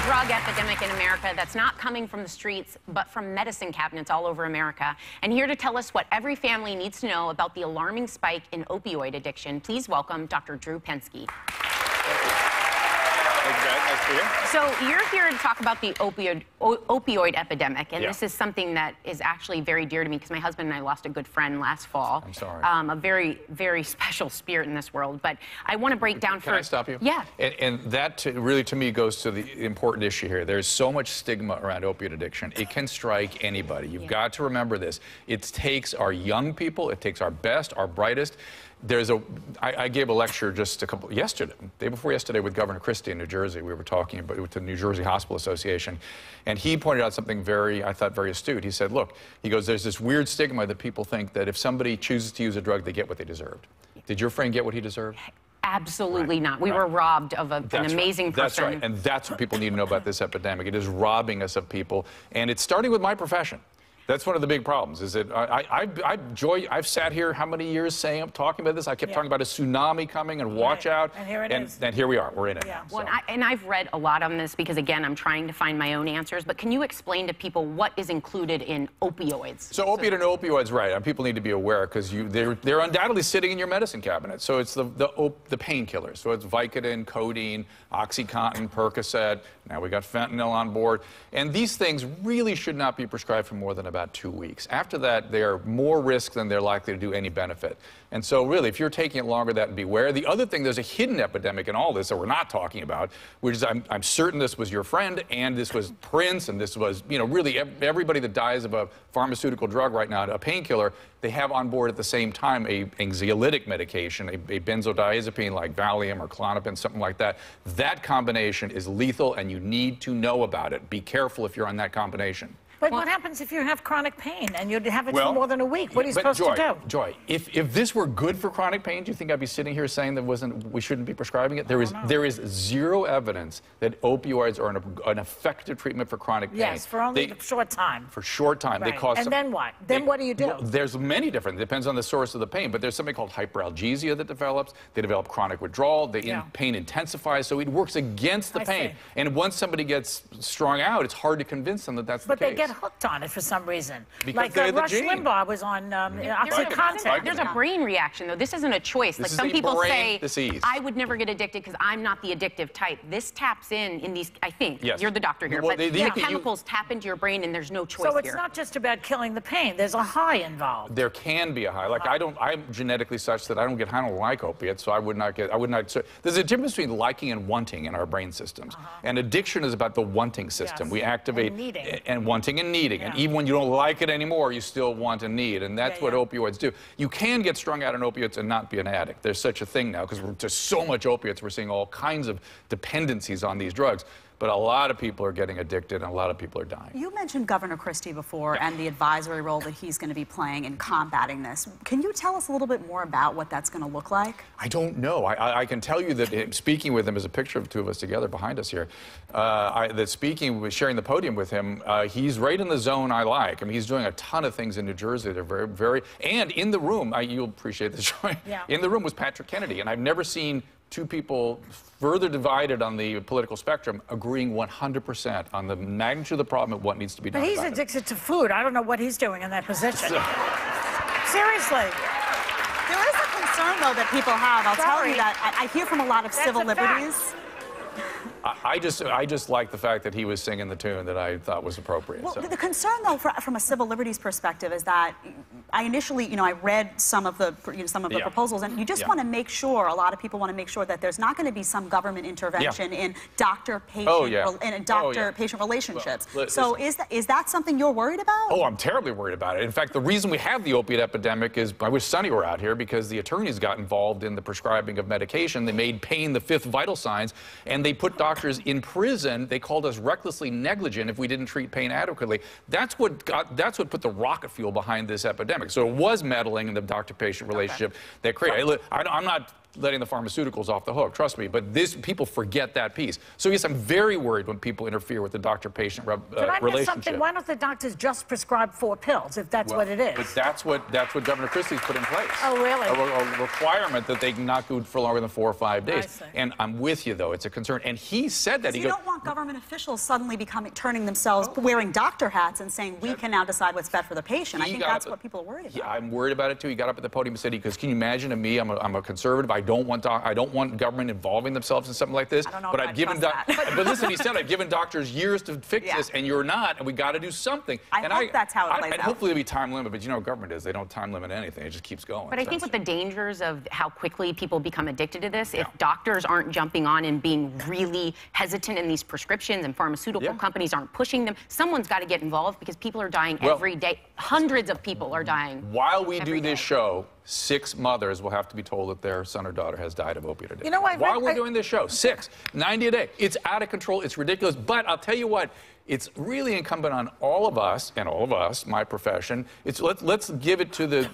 drug epidemic in America that's not coming from the streets, but from medicine cabinets all over America. And here to tell us what every family needs to know about the alarming spike in opioid addiction, please welcome Dr. Drew Pinsky. Nice to be here. So you're here to talk about the opioid epidemic, and this is something that is actually very dear to me because my husband and I lost a good friend last fall. I'm sorry. A very, very special spirit in this world. But I want to break down Can I stop you? Yeah. And that really, to me, goes to the important issue here. There's so much stigma around opiate addiction. It can strike anybody. You've got to remember this. It takes our young people. It takes our best, our brightest. I gave a lecture just day before yesterday with Governor Christie in New Jersey. We were talking about with the New Jersey Hospital Association, and he pointed out something I thought very astute. He said, look, he goes, there's this weird stigma that people think that if somebody chooses to use a drug, they get what they deserved. Did your friend get what he deserved? Absolutely not. We were robbed of an amazing person. That's right, and that's what people need to know about this epidemic. It is robbing us of people, and it's starting with my profession. That's one of the big problems, is that I've sat here how many years talking about this? I kept talking about a tsunami coming and watch out. And here it is. And here we are, we're in it. Yeah. So. Well, and I've read a lot on this because, again, I'm trying to find my own answers. But can you explain to people what is included in opioids? So opiate and opioids, right, and people need to be aware because they're undoubtedly sitting in your medicine cabinet. So it's the painkillers. So it's Vicodin, codeine, OxyContin, Percocet. Now we got fentanyl on board. And these things really should not be prescribed for more than about 2 weeks. After that, they are more risk than they're likely to do any benefit. And so really, if you're taking it longer, that beware. The other thing, there's a hidden epidemic in all this that we're not talking about, which is I'm certain this was your friend, and this was Prince, and this was, you know, really everybody that dies of a pharmaceutical drug right now, a painkiller, they have on board at the same time a anxiolytic medication, a benzodiazepine like Valium or Klonopin, something like that. That combination is lethal, and you need to know about it. Be careful if you're on that combination. But what happens if you have chronic pain and you have it for more than a week? What are you supposed to do? Joy, if this were good for chronic pain, do you think I'd be sitting here saying that we shouldn't be prescribing it? There is zero evidence that opioids are an effective treatment for chronic pain. Yes, for only a short time. For short time. Right. They cause and then what? Then what do you do? Well, there's many different. It depends on the source of the pain, but there's something called hyperalgesia that develops. They develop chronic withdrawal. Pain intensifies, so it works against the pain. And once somebody gets strung out, it's hard to convince them that that's the case. But they get hooked on it for some reason. Because like Rush Limbaugh was on OxyContin. There's a brain reaction, though. This isn't a choice. Like some people say, I would never get addicted because I'm not the addictive type. This taps in these, I think, you're the doctor here, but the chemicals tap into your brain and there's no choice here. So it's not just about killing the pain. There's a high involved. There can be a high. Like I'm genetically such that I don't like opiates, so I would not. So there's a difference between liking and wanting in our brain systems. And addiction is about the wanting system. We activate and wanting and needing. And even when you don't like it anymore, you still want and need. And that's what opioids do. You can get strung out on opiates and not be an addict. There's such a thing now because there's so much opiates. We're seeing all kinds of dependencies on these drugs. But a lot of people are getting addicted and a lot of people are dying. You mentioned Governor Christie before and the advisory role that he's going to be playing in combating this. Can you tell us a little bit more about what that's going to look like? I don't know. I can tell you that speaking with him, there's a picture of the two of us together behind us here, sharing the podium with him, he's right in the zone I like. I mean, he's doing a ton of things in New Jersey. They're very, very, and in the room, you'll appreciate this, Joy. In the room was Patrick Kennedy, and I've never seen two people further divided on the political spectrum agreeing 100% on the magnitude of the problem and what needs to be done. But he's addicted to food. I don't know what he's doing in that position. Seriously. There is a concern, though, that people have. I'll tell you that. I hear from a lot of civil liberties. I just like the fact that he was singing the tune that I thought was appropriate. Well, the concern, though, from a civil liberties perspective, is that I initially, I read some of the proposals, and you just want to make sure. A lot of people want to make sure that there's not going to be some government intervention in doctor-patient relationships. Well, so is that something you're worried about? Oh, I'm terribly worried about it. In fact, the reason we have the opiate epidemic is I wish Sonny were out here because the attorneys got involved in the prescribing of medication. They made pain the fifth vital signs, and they put doctors in prison. They called us recklessly negligent if we didn't treat pain adequately. That's what put the rocket fuel behind this epidemic. So it was meddling in the doctor-patient relationship that created. I'm not letting the pharmaceuticals off the hook, trust me. But people forget that piece. So yes, I'm very worried when people interfere with the doctor-patient relationship. Could I miss something? Why don't the doctors just prescribe 4 pills if that's what it is? But that's what Governor Christie's put in place. Oh, really? A requirement that they cannot go for longer than 4 or 5 days. I see. And I'm with you, though. It's a concern. And he said that. You don't want government officials suddenly turning themselves, wearing doctor hats and saying, we can now decide what's best for the patient. I think that's what people are worried about. I'm worried about it, too. He got up at the podium and said, because can you imagine me? I'm a conservative. I don't want government involving themselves in something like this. I don't know but if I've given but listen, he said, I've given doctors years to fix this, and you're not, and we got to do something. I hope that's how it plays and out. hopefully there'll be time limit, but you know what government is. They don't time limit anything. It just keeps going. But I think with the dangers of how quickly people become addicted to this, if doctors aren't jumping on and being really hesitant in these prescriptions and pharmaceutical companies aren't pushing them, someone's got to get involved because people are dying every day. Hundreds of people are dying. While we do this show, 6 mothers will have to be told that their son or daughter has died of opioid addiction. You know what? While we're doing this show, 6, 90 a day. It's out of control. It's ridiculous. But I'll tell you what, it's really incumbent on all of us, my profession. Let's give it to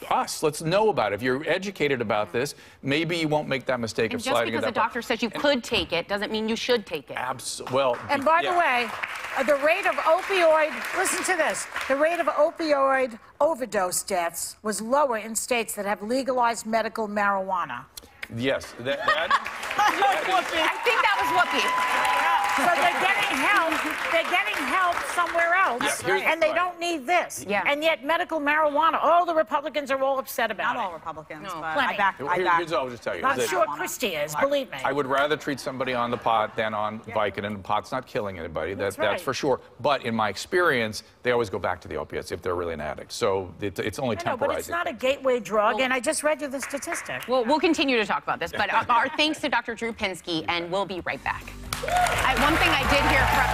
us. Let's know about it. If you're educated about this, maybe you won't make that mistake of sliding it up. Just because a doctor says you could take it doesn't mean you should take it. Absolutely. Well, and by the way, the rate of opioid, listen to this, the rate of opioid overdose deaths was lower in states that have legalized medical marijuana. Yes. I think that was Whoopi. So they're getting help. They're getting help somewhere else, and they don't need this. Yeah. And yet, medical marijuana. All the Republicans are all upset about Not it. all Republicans, No, but plenty. I back. Here's what I'll just tell you. I'm sure Christie is. Believe me. I would rather treat somebody on the pot than on Vicodin. The pot's not killing anybody. That's right. That's for sure. But in my experience, they always go back to the opiates if they're really an addict. So it's only I know, temporary. but it's not a gateway drug, and I just read you the statistic. Well, we'll continue to talk about this, but our thanks to Dr. Drew Pinsky, and we'll be right back. One thing I did hear from